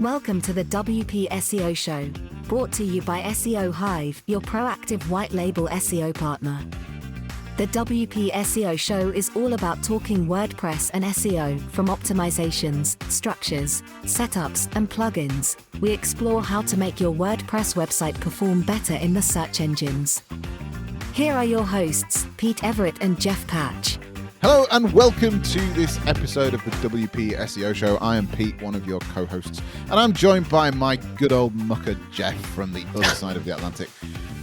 Welcome to the WP SEO Show, brought to you by SEO Hive, your proactive white label SEO partner. The WP SEO Show is all about talking WordPress and SEO, from optimizations, structures, setups, and plugins. We explore how to make your WordPress website perform better in the search engines. Here are your hosts, Pete Everett and Jeff Patch. Hello and welcome to this episode of the WP SEO Show. I am Pete, one of your co-hosts, and I'm joined by my good old mucker Jeff from the other side of the Atlantic.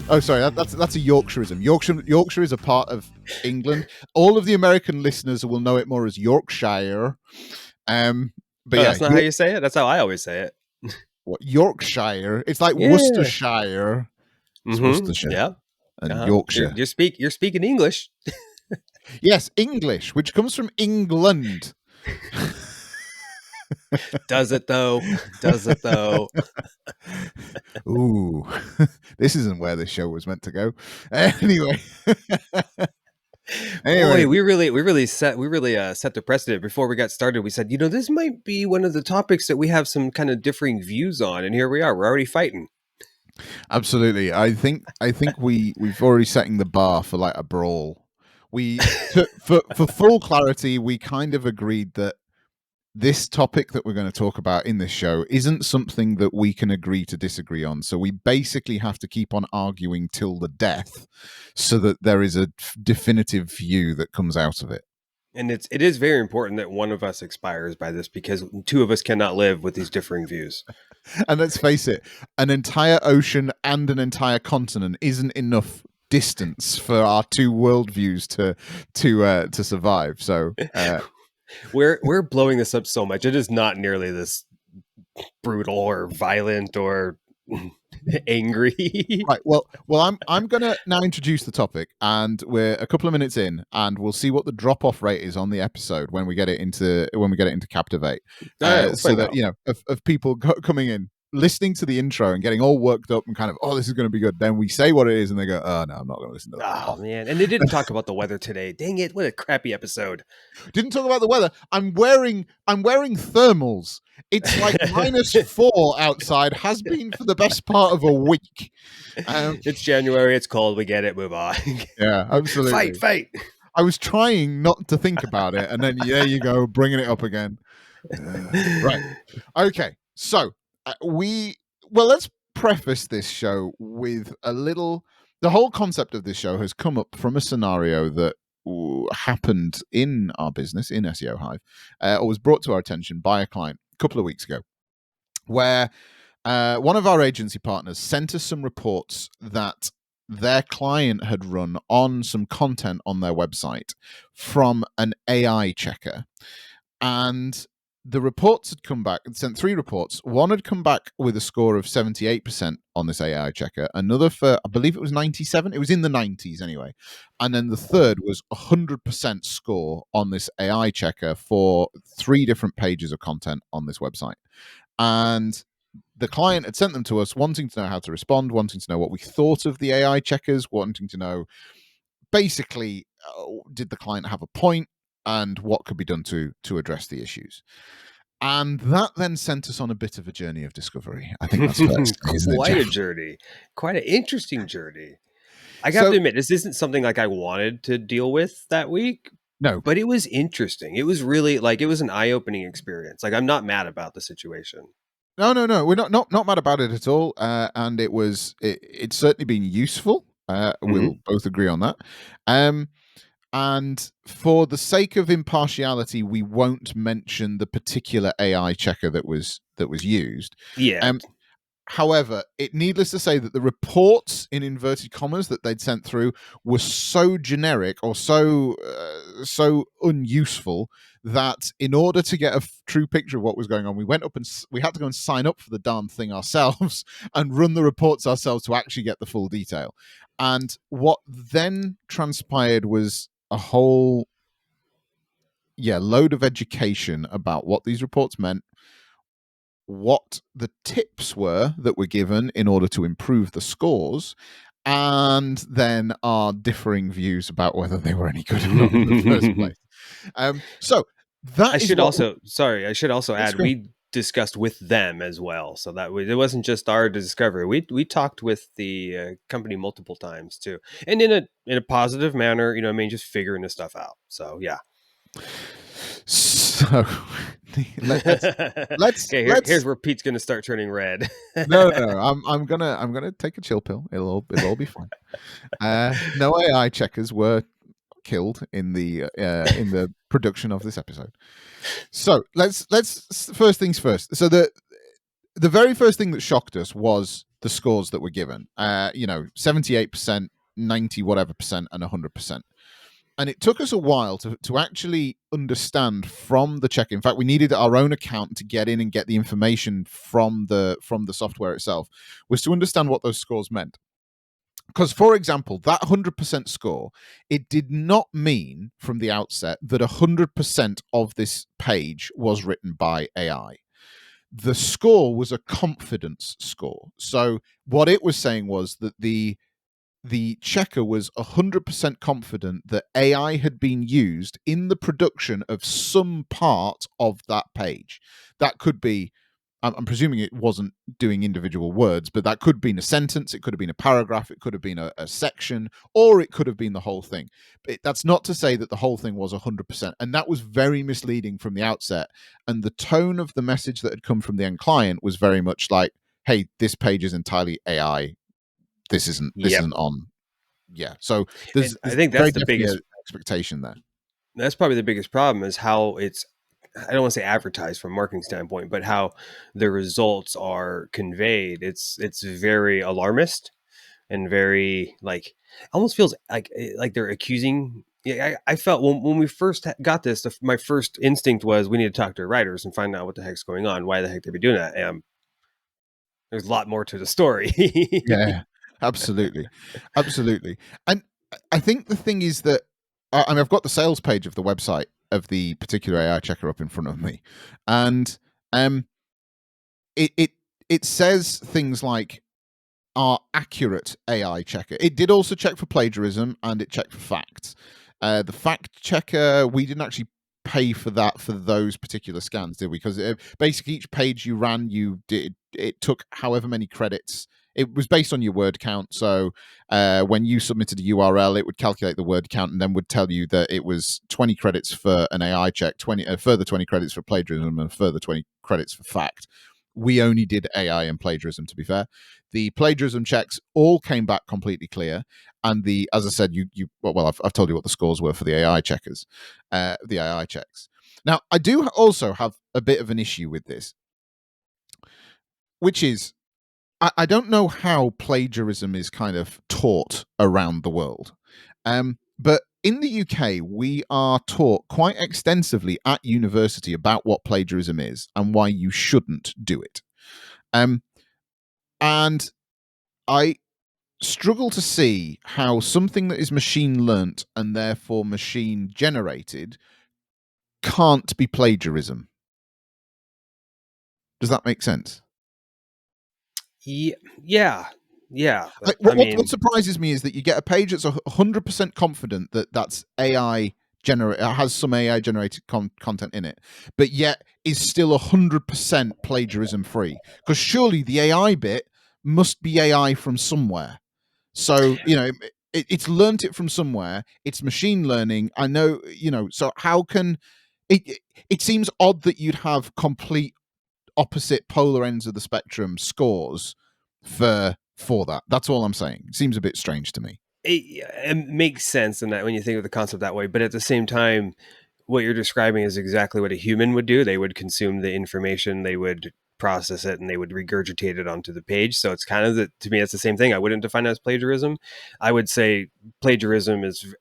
Oh, sorry, that's a Yorkshireism. Yorkshire is a part of England. All of the American listeners will know it more as Yorkshire. But that's not how you say it? That's how I always say it. What, Yorkshire? It's like Worcestershire. It's Worcestershire. Yeah. And Yorkshire. You're speaking English. Yes, English, which comes from England. Does it though? Ooh, this isn't where this show was meant to go. Anyway. Boy, we really set the precedent before we got started. We said, this might be one of the topics that we have some kind of differing views on, and here we are. We're already fighting. Absolutely. I think we've already setting the bar for like a brawl. For full clarity, we kind of agreed that this topic that we're going to talk about in this show isn't something that we can agree to disagree on. So we basically have to keep on arguing till the death so that there is a definitive view that comes out of it. And it is very important that one of us expires by this, because two of us cannot live with these differing views. And let's face it, an entire ocean and an entire continent isn't enough distance for our two worldviews to survive. So we're blowing this up so much. It is not nearly this brutal or violent or angry. Right. Well, I'm gonna now introduce the topic, and we're a couple of minutes in, and we'll see what the drop-off rate is on the episode when we get it into Captivate, so that of people coming in, listening to the intro and getting all worked up and kind of, this is going to be good. Then we say what it is and they go, oh no, I'm not going to listen to that. Oh man. And they didn't talk about the weather today. Dang it. What a crappy episode. Didn't talk about the weather. I'm wearing thermals. It's like -4 outside, has been for the best part of a week. It's January. It's cold. We get it. Move on. Yeah, absolutely. Fight. I was trying not to think about it. And then there you go, bringing it up again. Right. Okay. So, let's preface this show with a little. The whole concept of this show has come up from a scenario that happened in our business in SEO Hive, or was brought to our attention by a client a couple of weeks ago, where one of our agency partners sent us some reports that their client had run on some content on their website from an AI checker, and the reports had come back and sent 3 reports. One had come back with a score of 78% on this AI checker. Another for, I believe it was 97. It was in the 90s anyway. And then the third was 100% score on this AI checker for 3 different pages of content on this website. And the client had sent them to us, wanting to know how to respond, wanting to know what we thought of the AI checkers, wanting to know, basically, did the client have a point? And what could be done to address the issues. And that then sent us on a bit of a journey of discovery. I think that's first, quite a journey. Quite an interesting journey. I got to admit, this isn't something like I wanted to deal with that week. No. But it was interesting. It was really it was an eye-opening experience. I'm not mad about the situation. No. We're not mad about it at all. And it's certainly been useful. We'll both agree on that. And for the sake of impartiality, we won't mention the particular AI checker that was used. Yeah. However, needless to say that the reports, in inverted commas, that they'd sent through were so generic or so unuseful that in order to get a true picture of what was going on, we went up and we had to go and sign up for the darn thing ourselves and run the reports ourselves to actually get the full detail. And what then transpired was a whole load of education about what these reports meant, what the tips were that were given in order to improve the scores, and then our differing views about whether they were any good or not in the first place. So that I should also add, discussed with them as well. So that it wasn't just our discovery. We talked with the company multiple times too, and in a positive manner. I mean, just figuring this stuff out. So yeah. So let's let's Okay, here's let's where Pete's gonna start turning red. no. I'm gonna take a chill pill. It'll all be fine. No AI checkers were killed in the production of this episode. So let's first things first. So the very first thing that shocked us was the scores that were given. 78%, 90 whatever percent, and 100%. And it took us a while to actually understand from the check. In fact, we needed our own account to get in and get the information from the software itself, was to understand what those scores meant. Because, for example, that 100% score, it did not mean from the outset that 100% of this page was written by AI. The score was a confidence score. So what it was saying was that the checker was 100% confident that AI had been used in the production of some part of that page. That could be, I'm presuming it wasn't doing individual words, but that could have been a sentence, it could have been a paragraph, it could have been a section, or it could have been the whole thing. That's not to say that the whole thing was 100%. And that was very misleading from the outset. And the tone of the message that had come from the end client was very much like, hey, this page is entirely AI. This isn't on. Yeah. So there's I think very that's the definitely biggest. an expectation there. That's probably the biggest problem is how it's. I don't want to say advertised from a marketing standpoint, but how the results are conveyed. It's very alarmist and very almost feels like they're accusing. Yeah, I felt when we first got this, my first instinct was we need to talk to our writers and find out what the heck's going on, why the heck they'd be doing that. There's a lot more to the story. Yeah, absolutely, absolutely. And I think the thing is that I mean, I've got the sales page of the website of the particular AI checker up in front of me, and it says things like our accurate AI checker. It did also check for plagiarism and it checked for facts. The fact checker, we didn't actually pay for that for those particular scans, did we? Because basically each page you ran, it took however many credits. It was based on your word count. So when you submitted a URL, it would calculate the word count and then would tell you that it was 20 credits for an AI check, further 20 credits for plagiarism, and further 20 credits for fact. We only did AI and plagiarism, to be fair. The plagiarism checks all came back completely clear, and as I said, I've told you what the scores were for the AI checkers, the AI checks. Now, I do also have a bit of an issue with this, which is I don't know how plagiarism is kind of taught around the world, but in the UK, we are taught quite extensively at university about what plagiarism is and why you shouldn't do it. And I struggle to see how something that is machine learnt and therefore machine generated can't be plagiarism. Does that make sense? Yeah. Like, what surprises me is that you get a page that's 100% confident that that's AI has some AI generated content in it, but yet is still 100% plagiarism free. Because surely the AI bit must be AI from somewhere. So it's learnt it from somewhere. It's machine learning. I know. So how can it? It seems odd that you'd have complete opposite polar ends of the spectrum scores for that. That's all I'm saying. It seems a bit strange to me. It makes sense in that when you think of the concept that way, but at the same time, what you're describing is exactly what a human would do. They would consume the information, they would process it, and they would regurgitate it onto the page. So it's kind of to me, it's the same thing. I wouldn't define it as plagiarism. I would say plagiarism is,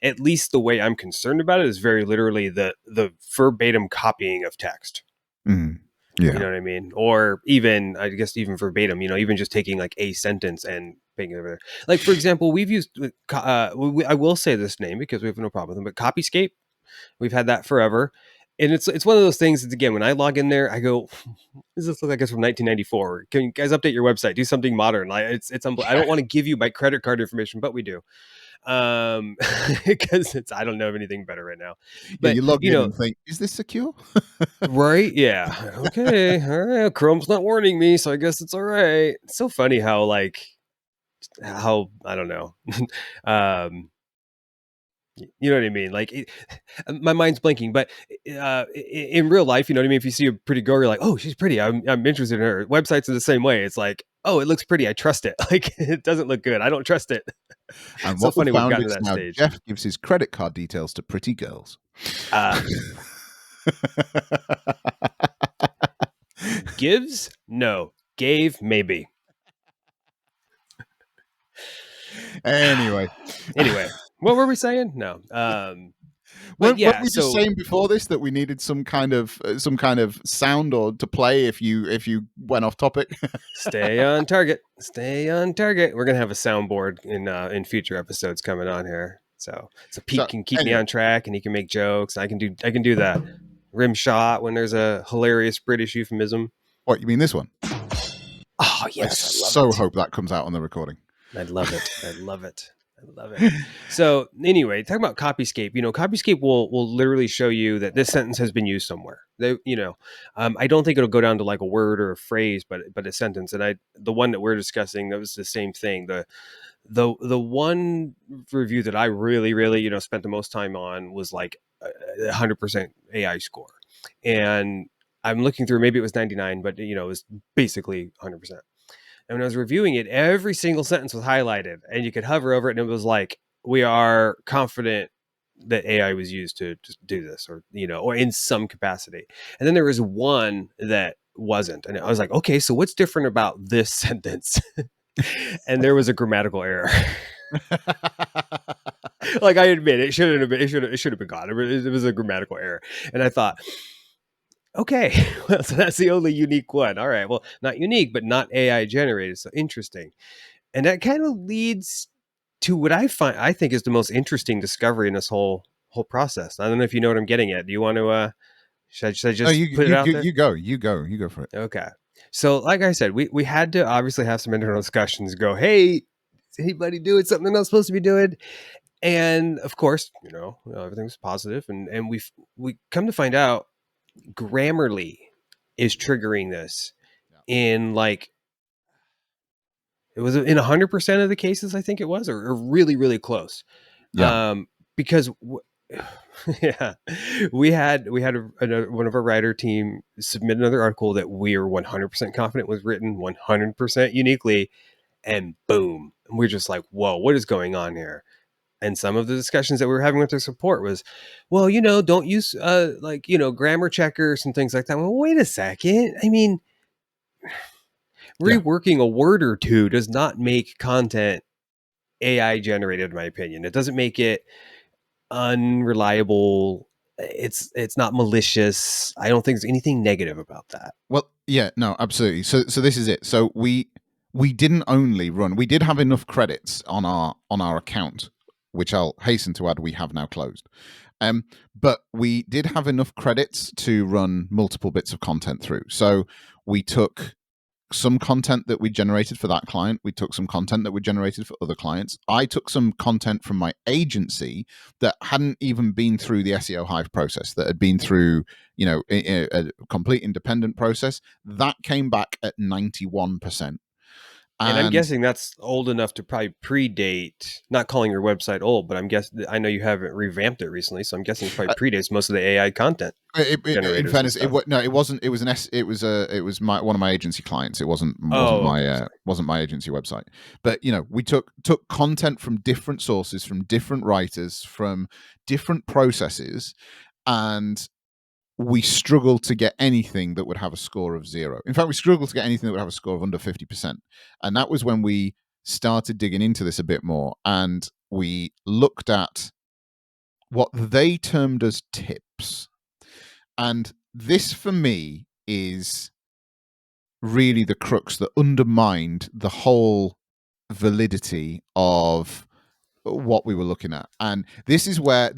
at least the way I'm concerned about it, is very literally the verbatim copying of text. Yeah. You know what I mean? Or even, I guess, even verbatim, even just taking like a sentence and making it over there. Like, for example, we've used, I will say this name because we have no problem with them, but Copyscape, we've had that forever. And it's one of those things that, again, when I log in there, I go, does this look like it's from 1994? Can you guys update your website? Do something modern. Like, it's I don't want to give you my credit card information, but we do. because it's I don't know of anything better right now. Yeah, But you log in and think, is this secure? right? Yeah. Okay. All right. Chrome's not warning me, so I guess it's all right. It's so funny how how I don't know. um, you know what I mean? My mind's blanking, but in real life, you know what I mean? If you see a pretty girl, you're like, oh, she's pretty. I'm interested in her. Websites are the same way. It's like, oh, it looks pretty. I trust it. Like, it doesn't look good. I don't trust it. And So what we funny we've found gotten to is that now stage. Jeff gives his credit card details to pretty girls. Gives? No. Gave? Maybe. Anyway, what were we saying? No. weren't Yeah, we just saying before this that we needed some kind of sound or to play if you went off topic? Stay on target. Stay on target. We're gonna have a soundboard in future episodes coming on here. So Pete can keep me on track, and he can make jokes. I can do that rim shot when there's a hilarious British euphemism. What, you mean this one? Oh yes, I hope that comes out on the recording. I love it. I love it. So anyway, talking about Copyscape, Copyscape will literally show you that this sentence has been used somewhere. I don't think it'll go down to like a word or a phrase, but a sentence. And the one that we're discussing, that was the same thing. The one review that I really, really, spent the most time on was like 100% AI score. And I'm looking through, maybe it was 99, but it was basically 100%. And when I was reviewing it, every single sentence was highlighted, and you could hover over it, and it was like, we are confident that AI was used to just do this, or in some capacity. And then there was one that wasn't, and I was like, okay, so what's different about this sentence? And there was a grammatical error. Like, I admit, it should have been gone. It was a grammatical error, and I thought, okay, well, so that's the only unique one. All right, well, not unique, but not AI generated. So interesting. And that kind of leads to what I think is the most interesting discovery in this whole process. I don't know if you know what I'm getting at. Do you want to should I just put it out there? You go for it. Okay. So like I said, we had to obviously have some internal discussions, go, hey, is anybody doing something they're not supposed to be doing? And of course, everything's positive, and we come to find out Grammarly is triggering this in it was in 100% of the cases, I think it was, or really, really close. Yeah. Because yeah, we had one of our writer team submit another article that we are 100% confident was written 100% uniquely, and boom, we're just like, whoa, what is going on here? And some of the discussions that we were having with their support was, well, don't use grammar checkers and things like that. Well, wait a second. I mean, reworking a word or two does not make content AI generated, in my opinion. It doesn't make it unreliable. It's not malicious. I don't think there's anything negative about that. Well, yeah, no, absolutely. So this is it. So we didn't only run. We did have enough credits on our account, which I'll hasten to add we have now closed. But we did have enough credits to run multiple bits of content through. So we took some content that we generated for that client. We took some content that we generated for other clients. I took some content from my agency that hadn't even been through the SEO Hive process, that had been through, a complete independent process. That came back at 91%. And I'm guessing that's old enough to probably predate, not calling your website old, but I know you haven't revamped it recently, so I'm guessing it probably predates most of the AI content. In fairness, it wasn't. It was one of my agency clients. It wasn't my agency website. But we took content from different sources, from different writers, from different processes, and we struggled to get anything that would have a score of 0. In fact, we struggled to get anything that would have a score of under 50%. And that was when we started digging into this a bit more, and we looked at what they termed as tips. And this, for me, is really the crux that undermined the whole validity of what we were looking at. And this is where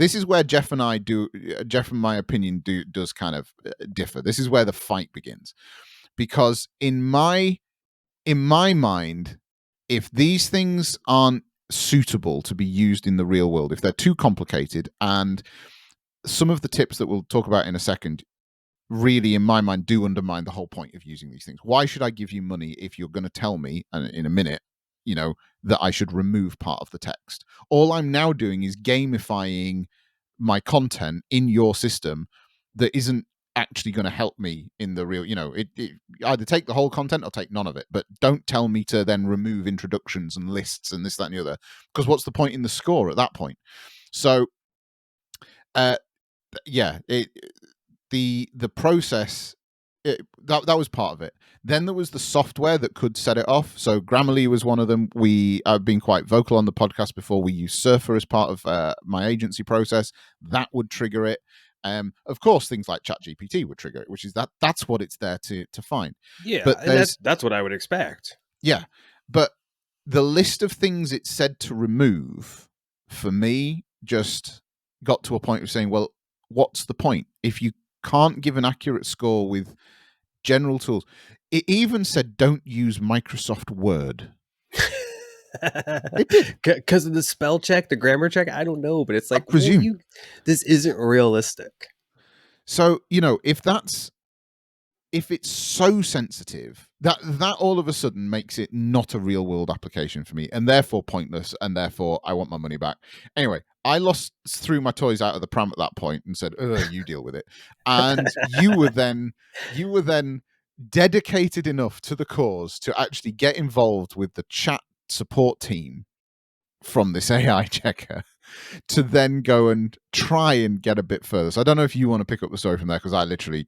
Jeff and my opinion does kind of differ. This is where the fight begins, because in my mind, if these things aren't suitable to be used in the real world, if they're too complicated. And some of the tips that we'll talk about in a second really, in my mind, do undermine the whole point of using these things. Why should I give you money if you're going to tell me, and in a minute, that I should remove part of the text? All I'm now doing is gamifying my content in your system that isn't actually going to help me in the real, it either take the whole content or take none of it, but don't tell me to then remove introductions and lists and this, that, and the other, because what's the point in the score at that point? So yeah, the process, that was part of it. Then there was the software that could set it off. So Grammarly was one of them. I've been quite vocal on the podcast before. We use Surfer as part of my agency process. That would trigger it. Of course, things like ChatGPT would trigger it, which is that's what it's there to find. Yeah, but and that's what I would expect. Yeah, but the list of things it said to remove for me just got to a point of saying, well, what's the point if you can't give an accurate score with general tools? It even said don't use Microsoft Word. It did, because of the spell check, the grammar check. I don't know, but it's like, I presume this isn't realistic. So if it's so sensitive, that all of a sudden makes it not a real world application for me, and therefore pointless, and therefore I want my money back. Anyway, I threw my toys out of the pram at that point and said, you deal with it. And you were then dedicated enough to the cause to actually get involved with the chat support team from this AI checker to then go and try and get a bit further. So I don't know if you want to pick up the story from there, because I literally,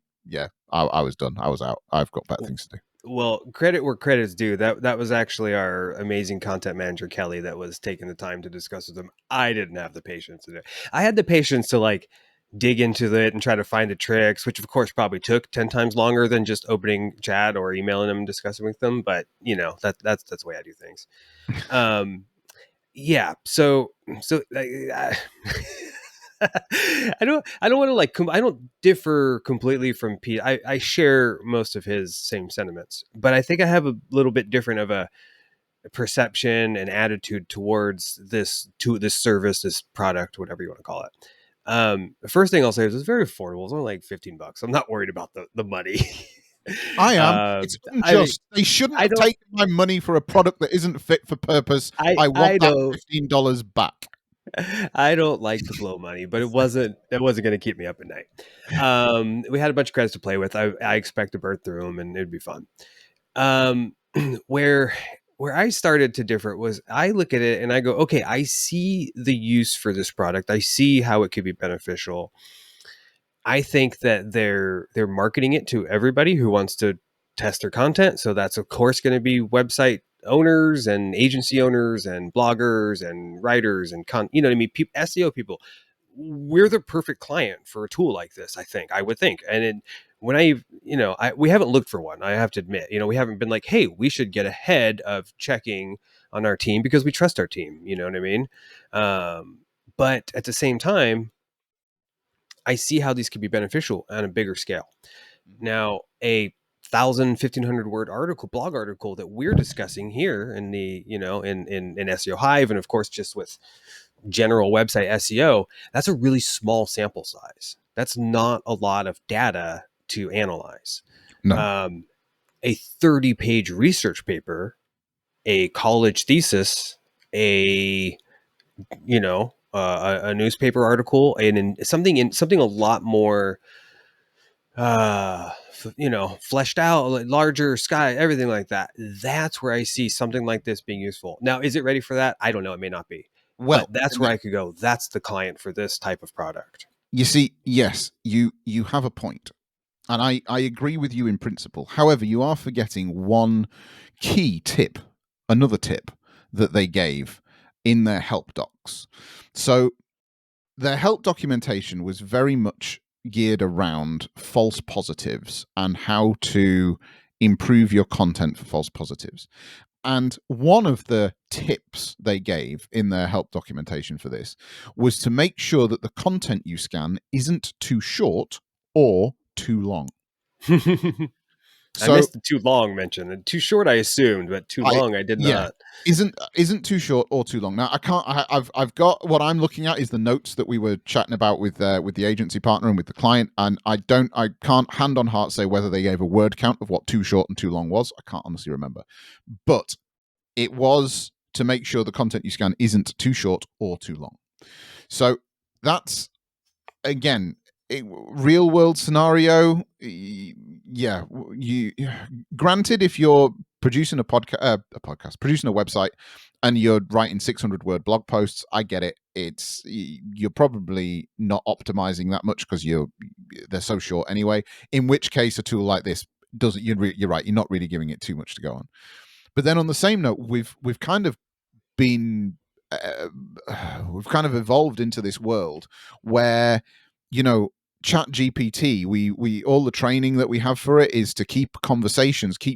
I was done. I was out. I've got better things to do. Well, credit where credit's due. That was actually our amazing content manager, Kelly, that was taking the time to discuss with them. I didn't have the patience to do it. I had the patience to like dig into it and try to find the tricks, which of course probably took 10 times longer than just opening chat or emailing them and discussing with them. But that's the way I do things. Yeah. So I don't want to I don't differ completely from Pete. I share most of his same sentiments, but I think I have a little bit different of a perception and attitude towards this service, this product, whatever you want to call it. The first thing I'll say is it's very affordable. It's only like $15. I'm not worried about the money. I am. It's unjust. They shouldn't have taken my money for a product that isn't fit for purpose. I want that $15 back. I don't like to blow money, but it wasn't going to keep me up at night. We had a bunch of credits to play with. I expect to burn through them and it'd be fun. Where I started to differ was I look at it and I go, okay, I see the use for this product. I see how it could be beneficial. I think that they're marketing it to everybody who wants to test their content. So that's of course going to be website owners and agency owners and bloggers and writers and SEO people. We're the perfect client for a tool like this. I would think. And when we haven't looked for one, I have to admit, we haven't been like, hey, we should get ahead of checking on our team because we trust our team. You know what I mean? But at the same time, I see how these could be beneficial on a bigger scale. Now, a 1,000-1,500 word blog article that we're discussing here in the, in SEO Hive, and of course, just with general website SEO, that's a really small sample size. That's not a lot of data to analyze. No. A 30-page research paper, a college thesis, a newspaper article, and something a lot more fleshed out, larger sky, everything like that. That's where I see something like this being useful. Now, is it ready for that? I don't know. It may not be. Well, but that's where I could go. That's the client for this type of product. You see, yes, you have a point. And I agree with you in principle. However, you are forgetting one key tip, another tip that they gave in their help docs. So their help documentation was very much geared around false positives and how to improve your content for false positives. And one of the tips they gave in their help documentation for this was to make sure that the content you scan isn't too short or too long. I So missed the too long mention. And too short, I assumed, but too long, I did yeah, not. isn't too short or too long. Now I can't. I've got what I'm looking at is the notes that we were chatting about with the agency partner and with the client, and I can't hand on heart say whether they gave a word count of what too short and too long was. I can't honestly remember, but it was to make sure the content you scan isn't too short or too long. So that's, again, real world scenario. Yeah, you granted, if you're producing producing a website and you're writing 600-word blog posts, I get it. You're probably not optimizing that much because they're so short anyway, in which case a tool like this doesn't. You're right, you're not really giving it too much to go on. But then on the same note, we've kind of been we've kind of evolved into this world where, you know, chat gpt, we all the training that we have for it is to keep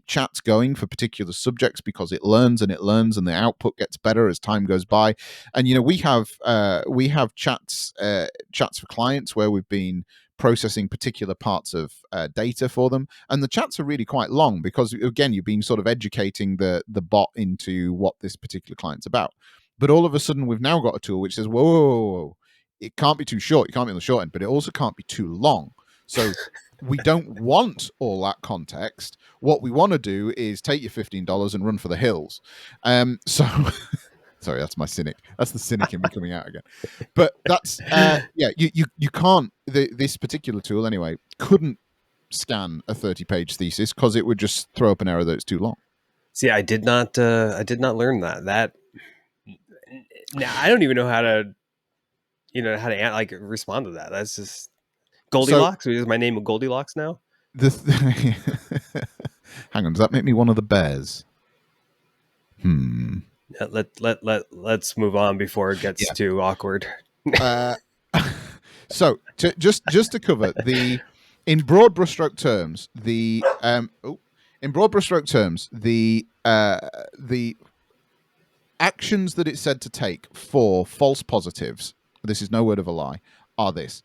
chats going for particular subjects, because it learns and it learns and the output gets better as time goes by. And you know, we have chats for clients where we've been processing particular parts of data for them, and the chats are really quite long because, again, you've been sort of educating the bot into what this particular client's about. But all of a sudden we've now got a tool which says, whoa, whoa, whoa, whoa, it can't be too short, you can't be on the short end, but it also can't be too long. So we don't want all that context. What we want to do is take your $15 and run for the hills. So sorry, that's my cynic. That's the cynic in me coming out again. But that's yeah, you can't. This particular tool, anyway, couldn't scan a 30-page thesis because it would just throw up an error that it's too long. See, I did not learn that. Now I don't even know how to, like respond to that. That's just Goldilocks. So, is my name Goldilocks now? Hang on, does that make me one of the bears? Let's move on before it gets too awkward. So just to cover in broad brushstroke terms, the actions that it's said to take for false positives, this is no word of a lie, are this.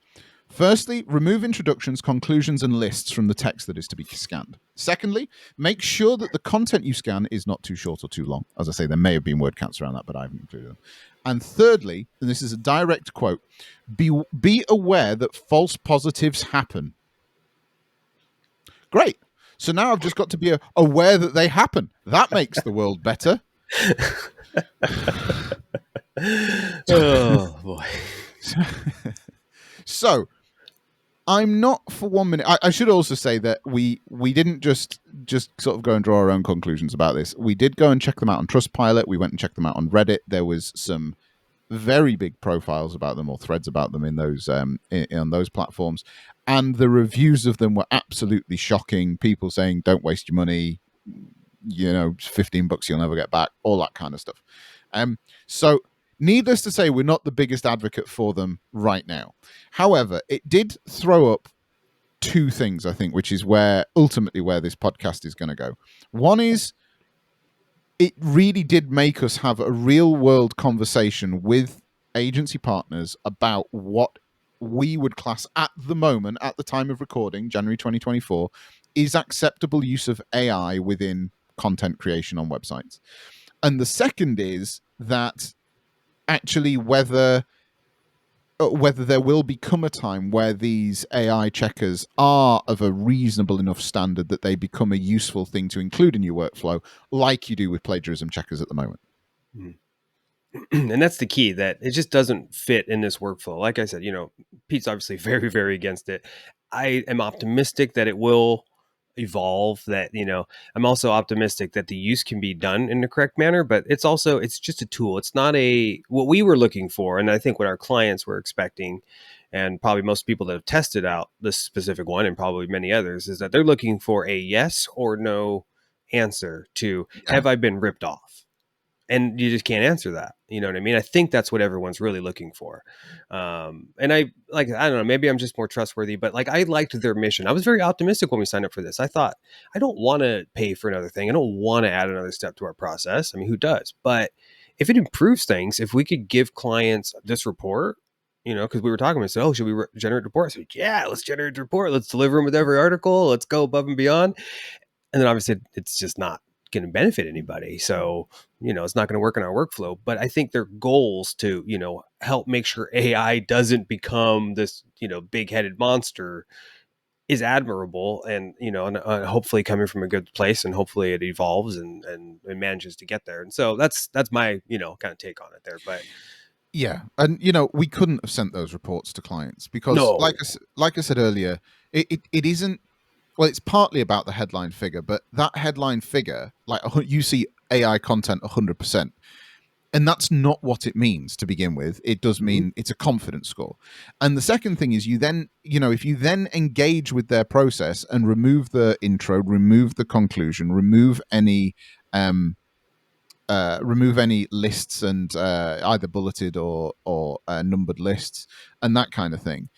Firstly, remove introductions, conclusions, and lists from the text that is to be scanned. Secondly, make sure that the content you scan is not too short or too long. As I say, there may have been word counts around that, but I haven't included them. And thirdly, and this is a direct quote, be aware that false positives happen. Great. So now I've just got to be aware that they happen. That makes the world better. Oh, boy. So I'm not for 1 minute. I should also say that we didn't just sort of go and draw our own conclusions about this. We did go and check them out on Trustpilot. We went and checked them out on Reddit. There was some very big profiles about them or threads about them in those on those platforms, and the reviews of them were absolutely shocking. People saying, "Don't waste your money. You know, $15 you'll never get back." All that kind of stuff. So, needless to say, we're not the biggest advocate for them right now. However, it did throw up two things, I think, which is ultimately where this podcast is going to go. One is, it really did make us have a real world conversation with agency partners about what we would class at the moment, at the time of recording, January 2024, is acceptable use of AI within content creation on websites. And the second is that actually whether there will become a time where these AI checkers are of a reasonable enough standard that they become a useful thing to include in your workflow, like you do with plagiarism checkers at the moment. And that's the key, that it just doesn't fit in this workflow. Like I said, Pete's obviously very, very against it. I am optimistic that it will evolve, that, I'm also optimistic that the use can be done in the correct manner, but it's just a tool. It's not what we were looking for. And I think what our clients were expecting, and probably most people that have tested out this specific one and probably many others, is that they're looking for a yes or no answer to, have I been ripped off? And you just can't answer that. You know what I mean? I think that's what everyone's really looking for. And I don't know, maybe I'm just more trustworthy, but I liked their mission. I was very optimistic when we signed up for this. I thought, I don't want to pay for another thing. I don't want to add another step to our process. I mean, who does? But if it improves things, if we could give clients this report, because we were talking, we said, oh, should we generate reports? I said, yeah, let's generate a report. Let's deliver them with every article. Let's go above and beyond. and then obviously it's just not going to benefit anybody. So, it's not going to work in our workflow. But I think their goals to, help make sure AI doesn't become this, big headed monster is admirable, and hopefully coming from a good place, and hopefully it evolves and manages to get there. And so that's my kind of take on it there. But yeah, and we couldn't have sent those reports to clients because, no, like I said earlier, it isn't. Well, it's partly about the headline figure, but that headline figure, like you see AI content 100%. And that's not what it means to begin with. It does mean it's a confidence score. And the second thing is, you then, if you then engage with their process and remove the intro, remove the conclusion, remove any lists and either bulleted or numbered lists and that kind of thing,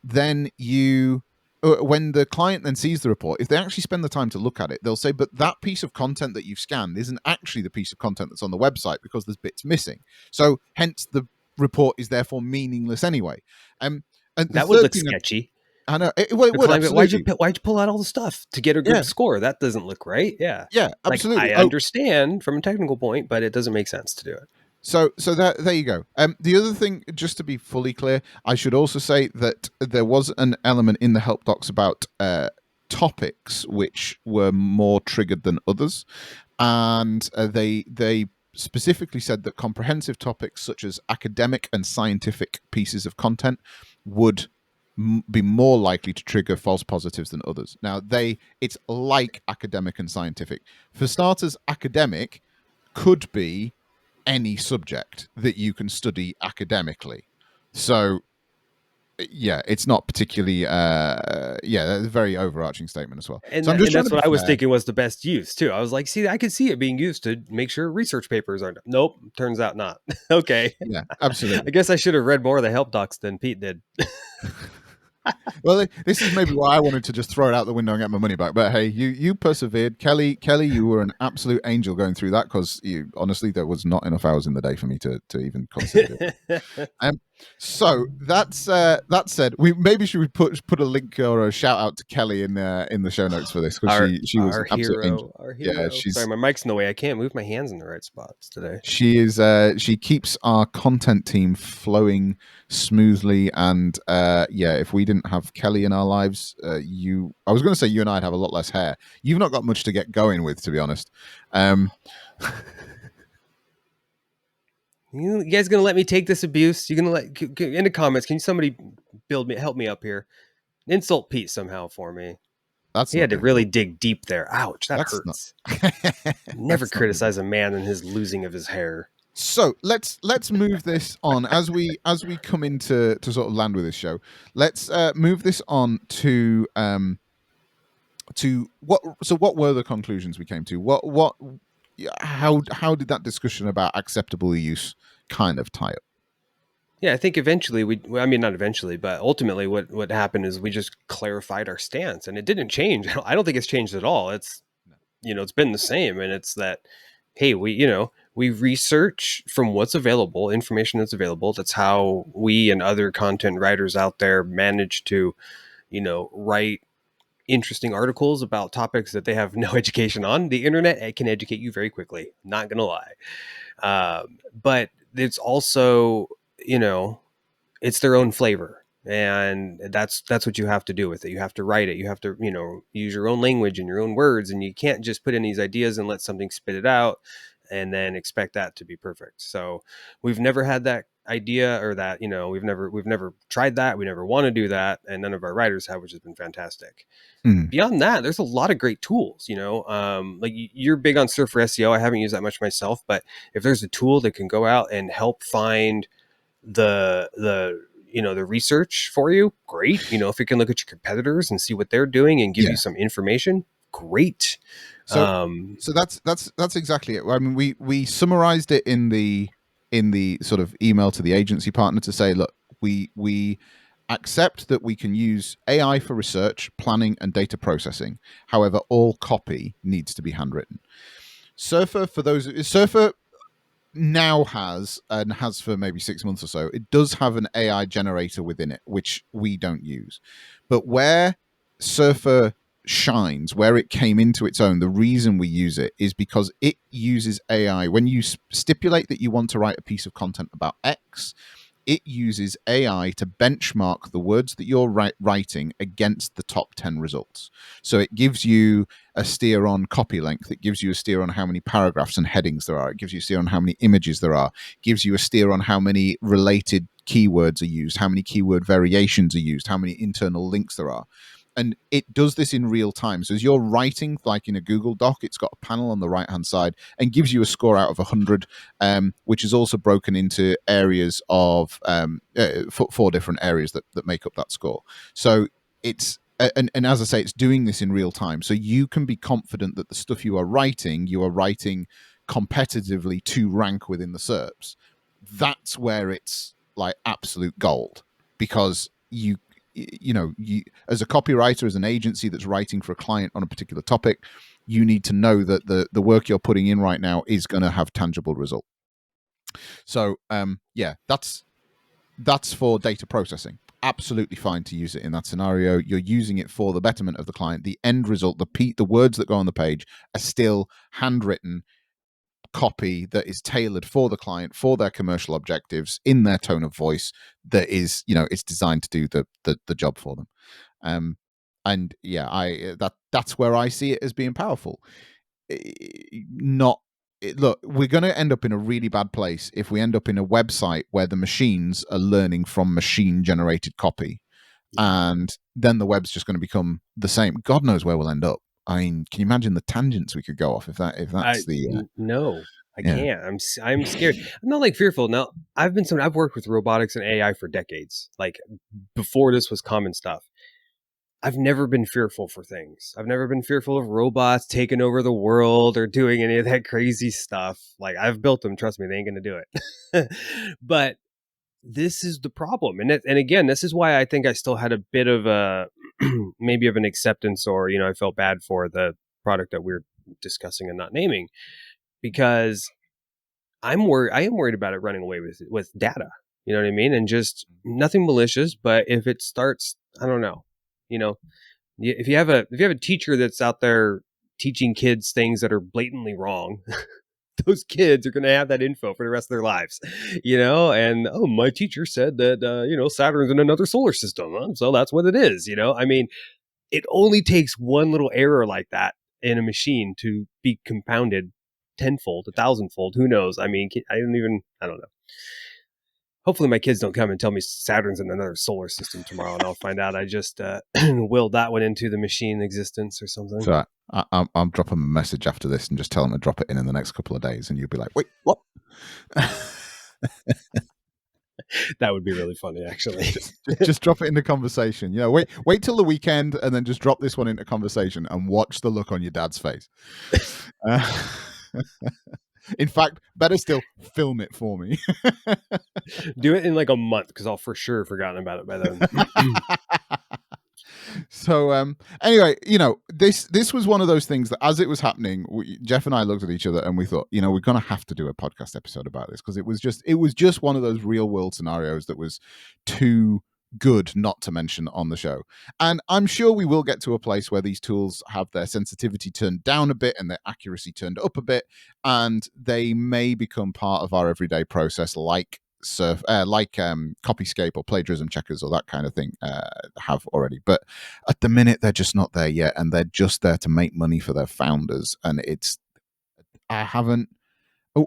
then you when the client then sees the report, if they actually spend the time to look at it, they'll say, but that piece of content that you've scanned isn't actually the piece of content that's on the website because there's bits missing. So hence the report is therefore meaningless anyway. And that would look sketchy. I know. Well, it would, why'd you pull out all the stuff to get a good score? That doesn't look right. Yeah. Yeah, absolutely. Like, I understand from a technical point, but it doesn't make sense to do it. So there you go. The other thing, just to be fully clear, I should also say that there was an element in the help docs about topics which were more triggered than others, and they specifically said that comprehensive topics such as academic and scientific pieces of content would be more likely to trigger false positives than others. Now, it's like academic and scientific. For starters, academic could be any subject that you can study academically. So yeah, it's not particularly that's a very overarching statement as well. And, so that's what I was thinking was the best use too. I was like, see, I could see it being used to make sure research papers aren't. Nope, turns out not. Okay. Yeah, absolutely. I guess I should have read more of the help docs than Pete did. Well, this is maybe why I wanted to just throw it out the window and get my money back. But hey, you persevered. Kelly, you were an absolute angel going through that, because honestly, there was not enough hours in the day for me to even consider it. So that said, we maybe should put a link or a shout out to Kelly in the show notes for this, because she was an absolute angel. Our hero. Yeah, sorry, my mic's in the way. I can't move my hands in the right spots today. She is. She keeps our content team flowing smoothly, and if we didn't have Kelly in our lives, I was going to say you and I'd have a lot less hair. You've not got much to get going with, to be honest. You guys gonna let me take this abuse? You're gonna in the comments? Can somebody help me up here? Insult Pete somehow for me. He had to really dig deep there. Ouch, that hurts. Never criticize a man in his losing of his hair. So let's move this on as we come into sort of land with this show. Let's move this on to what were the conclusions we came to? How did that discussion about acceptable use kind of tie up? Yeah, I think eventually not eventually, but ultimately what happened is we just clarified our stance, and it didn't change. I don't think it's changed at all. It's it's been the same, and it's that, hey, we research from what's available, information that's available. That's how we and other content writers out there manage to, write interesting articles about topics that they have no education on. The internet can educate you very quickly, not gonna lie. But it's also, it's their own flavor. And that's what you have to do with it. You have to write it. You have to, use your own language and your own words. And you can't just put in these ideas and let something spit it out and then expect that to be perfect. So we've never had that idea, or that, we've never tried that. We never want to do that. And none of our writers have, which has been fantastic. Beyond that, there's a lot of great tools, like you're big on Surfer SEO. I haven't used that much myself, but if there's a tool that can go out and help find the research for you, great. If it can look at your competitors and see what they're doing and give you some information, great. So that's exactly it. I mean, we summarized it in the sort of email to the agency partner to say, look, we accept that we can use AI for research, planning, and data processing. However, all copy needs to be handwritten. Surfer now has, and has for maybe 6 months or so, it does have an AI generator within it, which we don't use. But where Surfer shines, where it came into its own, the reason we use it is because it uses AI. When you stipulate that you want to write a piece of content about X, it uses AI to benchmark the words that you're writing against the top 10 results. So it gives you a steer on copy length. It gives you a steer on how many paragraphs and headings there are. It gives you a steer on how many images there are. It gives you a steer on how many related keywords are used, how many keyword variations are used, how many internal links there are. And it does this in real time. So as you're writing, like in a Google Doc, it's got a panel on the right-hand side and gives you a score out of 100, which is also broken into areas of 4 different areas that make up that score. So it's, and as I say, it's doing this in real time. So you can be confident that the stuff you are writing competitively to rank within the SERPs. That's where it's like absolute gold, because you as a copywriter, as an agency that's writing for a client on a particular topic, you need to know that the work you're putting in right now is going to have tangible result. So that's for data processing. Absolutely fine to use it in that scenario. You're using it for the betterment of the client. The end result, the words that go on the page are still handwritten copy that is tailored for the client, for their commercial objectives, in their tone of voice, that is, it's designed to do the job for them. And yeah, that's where I see it as being powerful. Look, we're going to end up in a really bad place if we end up in a website where the machines are learning from machine generated copy, and then the web's just going to become the same. God knows where we'll end up. I mean, can you imagine the tangents we could go off if that's no, I can't. I'm scared. I'm not like fearful. Now, I've worked with robotics and AI for decades. Like before this was common stuff. I've never been fearful for things. I've never been fearful of robots taking over the world or doing any of that crazy stuff. Like I've built them. Trust me, they ain't going to do it. But this is the problem. And again, this is why I think I still had a bit of a maybe of an acceptance, or, I felt bad for the product that we're discussing and not naming, because I am worried about it running away with data. You know what I mean? And just nothing malicious, but if it starts, I don't know, if you have a teacher that's out there teaching kids things that are blatantly wrong, those kids are going to have that info for the rest of their lives, and, oh, my teacher said that, Saturn's in another solar system. So that's what it is. I mean, it only takes one little error like that in a machine to be compounded tenfold, 1,000-fold. Who knows? I mean, I don't know. Hopefully my kids don't come and tell me Saturn's in another solar system tomorrow, and I'll find out I just willed that one into the machine existence or something. So I'm dropping a message after this and just tell them to drop it in the next couple of days, and you'll be like, wait, what? That would be really funny, actually. just drop it in the conversation. Wait till the weekend and then just drop this one into conversation and watch the look on your dad's face. In fact, better still, film it for me. Do it in like a month, because I'll for sure have forgotten about it by then. So anyway, this was one of those things that as it was happening, Jeff and I looked at each other and we thought, we're going to have to do a podcast episode about this, because it was just one of those real world scenarios that was too good not to mention on the show. And I'm sure we will get to a place where these tools have their sensitivity turned down a bit and their accuracy turned up a bit, and they may become part of our everyday process, like Copyscape or plagiarism checkers or that kind of thing have already. But at the minute, they're just not there yet, and they're just there to make money for their founders. And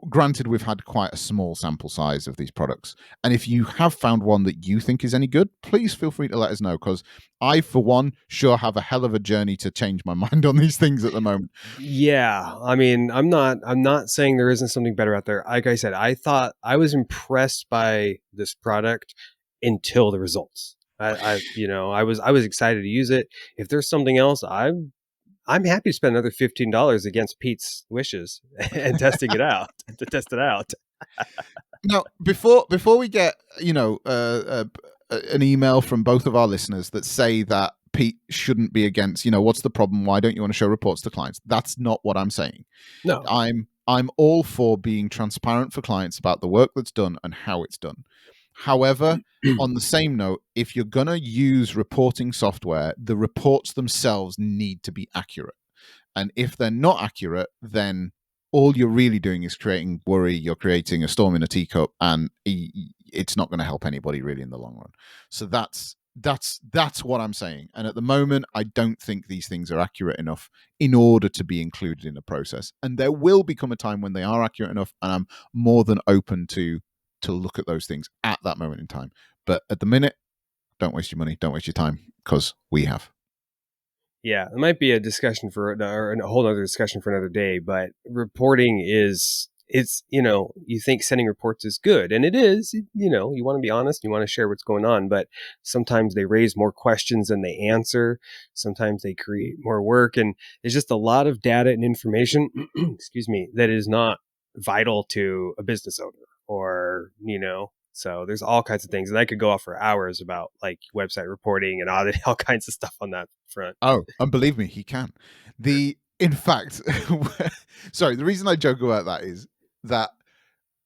granted, we've had quite a small sample size of these products, and if you have found one that you think is any good, please feel free to let us know, because I, for one, sure have a hell of a journey to change my mind on these things at the moment. Yeah, I mean, I'm not saying there isn't something better out there. Like I said, I thought I was impressed by this product until the results. I was excited to use it. If there's something else, I'm happy to spend another $15 against Pete's wishes and test it out. Now, before we get an email from both of our listeners that say that Pete shouldn't be against, what's the problem? Why don't you want to show reports to clients? That's not what I'm saying. No, I'm all for being transparent for clients about the work that's done and how it's done. However, on the same note, if you're going to use reporting software, the reports themselves need to be accurate. And if they're not accurate, then all you're really doing is creating worry. You're creating a storm in a teacup, and it's not going to help anybody really in the long run. So that's what I'm saying. And at the moment, I don't think these things are accurate enough in order to be included in the process. And there will become a time when they are accurate enough, and I'm more than open to look at those things at that moment in time. But at the minute, don't waste your money, don't waste your time, because we have. Yeah, it might be a discussion for or a whole other discussion for another day, but reporting it's, you think sending reports is good, and it is. You want to be honest, you want to share what's going on, but sometimes they raise more questions than they answer. Sometimes they create more work, and it's just a lot of data and information, excuse me, that is not vital to a business owner, or, so there's all kinds of things, and I could go off for hours about like website reporting and audit, all kinds of stuff on that front. Oh, and believe me, he can. In fact, sorry, the reason I joke about that is that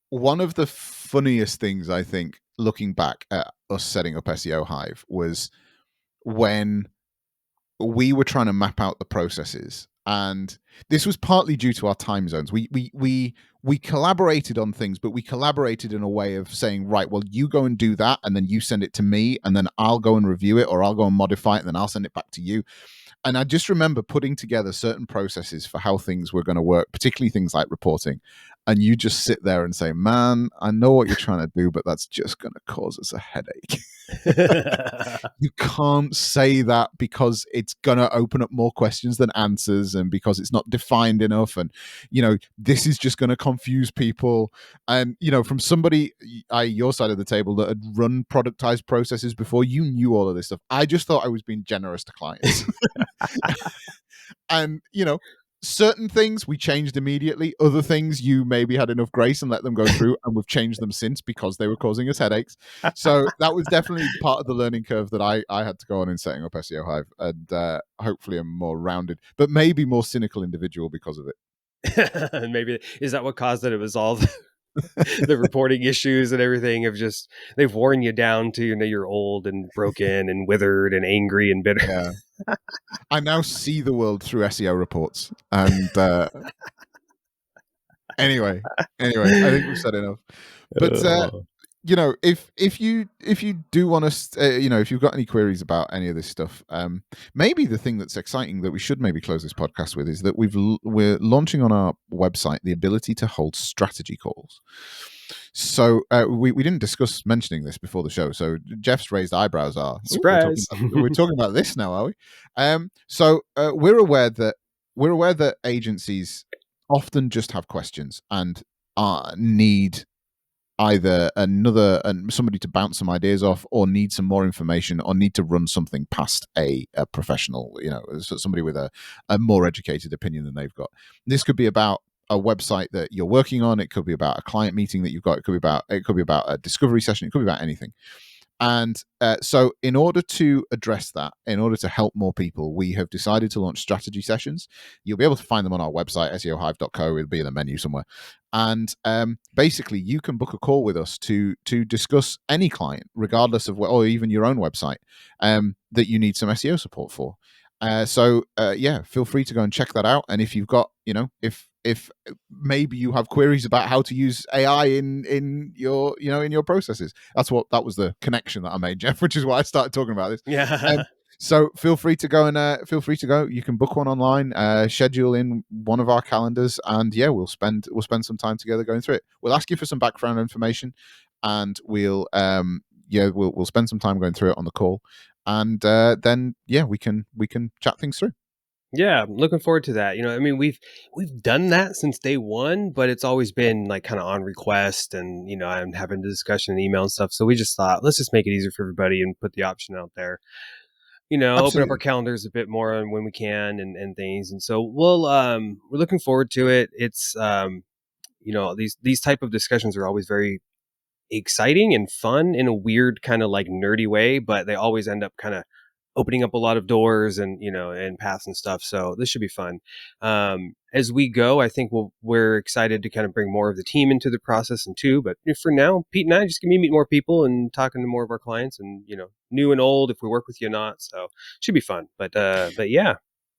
one of the funniest things, I think, looking back at us setting up SEO Hive, was when we were trying to map out the processes, and this was partly due to our time zones. We collaborated on things, but we collaborated in a way of saying, right, well, you go and do that, and then you send it to me, and then I'll go and review it, or I'll go and modify it, and then I'll send it back to you. And I just remember putting together certain processes for how things were going to work, particularly things like reporting. And you just sit there and say, man, I know what you're trying to do, but that's just going to cause us a headache. You can't say that, because it's going to open up more questions than answers, and because it's not defined enough. And, this is just going to confuse people. And, from somebody, your side of the table, that had run productized processes before, you knew all of this stuff. I just thought I was being generous to clients. And, certain things we changed immediately. Other things you maybe had enough grace and let them go through, and we've changed them since because they were causing us headaches. So that was definitely part of the learning curve that I had to go on in setting up SEO Hive. And hopefully I'm more rounded, but maybe more cynical individual because of it. And maybe is that what caused it? It was all the reporting issues and everything they've worn you down to, you're old and broken and withered and angry and bitter. Yeah. I now see the world through SEO reports. And anyway, I think we've said enough. But if you do want to, if you've got any queries about any of this stuff, maybe the thing that's exciting that we should maybe close this podcast with is that we're launching on our website the ability to hold strategy calls. So we didn't discuss mentioning this before the show. So Jeff's raised eyebrows are surprise. We're talking about this now, are we? So we're aware that agencies often just have questions and need either somebody to bounce some ideas off, or need some more information, or need to run something past a professional, somebody with a more educated opinion than they've got. This could be about a website that you're working on. It could be about a client meeting that you've got. It could be about a discovery session. It could be about anything. And so in order to address that, in order to help more people, we have decided to launch strategy sessions. You'll be able to find them on our website, seohive.co. It'll be in the menu somewhere. And basically, you can book a call with us to discuss any client, regardless of or even your own website, that you need some SEO support for. So feel free to go and check that out. And if you've got, if maybe you have queries about how to use AI in your processes, that was the connection that I made, Jeff, which is why I started talking about this. Yeah. So feel free to go. You can book one online, schedule in one of our calendars, and we'll spend some time together going through it. We'll ask you for some background information, and we'll spend some time going through it on the call, and then we can chat things through. Yeah, I'm looking forward to that. We've done that since day one, but it's always been like kind of on request, and I'm having the discussion and email and stuff. So we just thought, let's just make it easier for everybody and put the option out there. Open up our calendars a bit more on when we can and things. And so we're looking forward to it. It's these type of discussions are always very exciting and fun in a weird kind of like nerdy way, but they always end up kind of opening up a lot of doors and, and paths and stuff. So this should be fun. As we go, I think we're excited to kind of bring more of the team into the process and too. But for now, Pete and I just going to meet more people and talking to more of our clients and, new and old, if we work with you or not. So it should be fun. But yeah.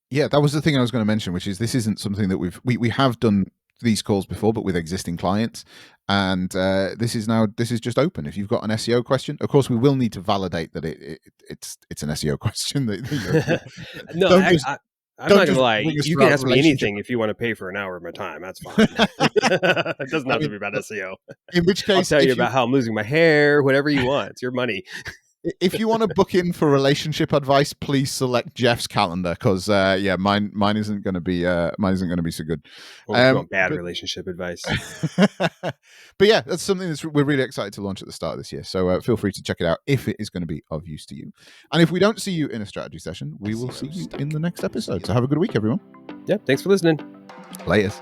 Yeah, that was the thing I was going to mention, which is this isn't something that we have done these calls before, but with existing clients, and this is just open. If you've got an SEO question, of course, we will need to validate that it's an SEO question. No, I'm not gonna lie. You can ask me anything if you want to pay for an hour of my time. That's fine. It doesn't have to be about SEO. In which case, I'll tell you about how I'm losing my hair. Whatever you want, it's your money. If you want to book in for relationship advice, please select Jeff's calendar because mine isn't going to be so good. Well, you want bad relationship advice. But yeah, that's something we're really excited to launch at the start of this year. So feel free to check it out if it is going to be of use to you. And if we don't see you in a strategy session, we will see you in the next episode. So have a good week, everyone. Yeah, thanks for listening. Laters.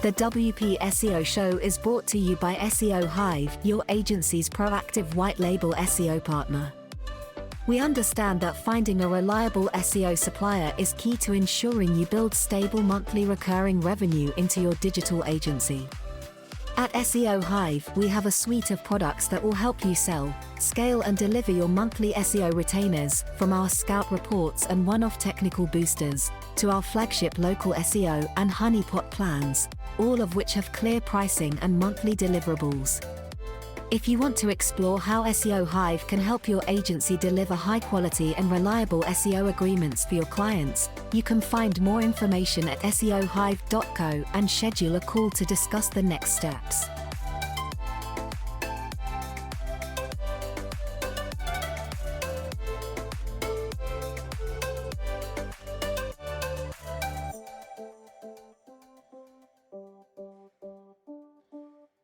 The WP SEO Show is brought to you by SEO Hive, your agency's proactive white label SEO partner. We understand that finding a reliable SEO supplier is key to ensuring you build stable monthly recurring revenue into your digital agency. At SEO Hive, we have a suite of products that will help you sell, scale and deliver your monthly SEO retainers, from our scout reports and one-off technical boosters, to our flagship local SEO and honeypot plans, all of which have clear pricing and monthly deliverables. If you want to explore how SEO Hive can help your agency deliver high-quality and reliable SEO agreements for your clients, you can find more information at seohive.co and schedule a call to discuss the next steps.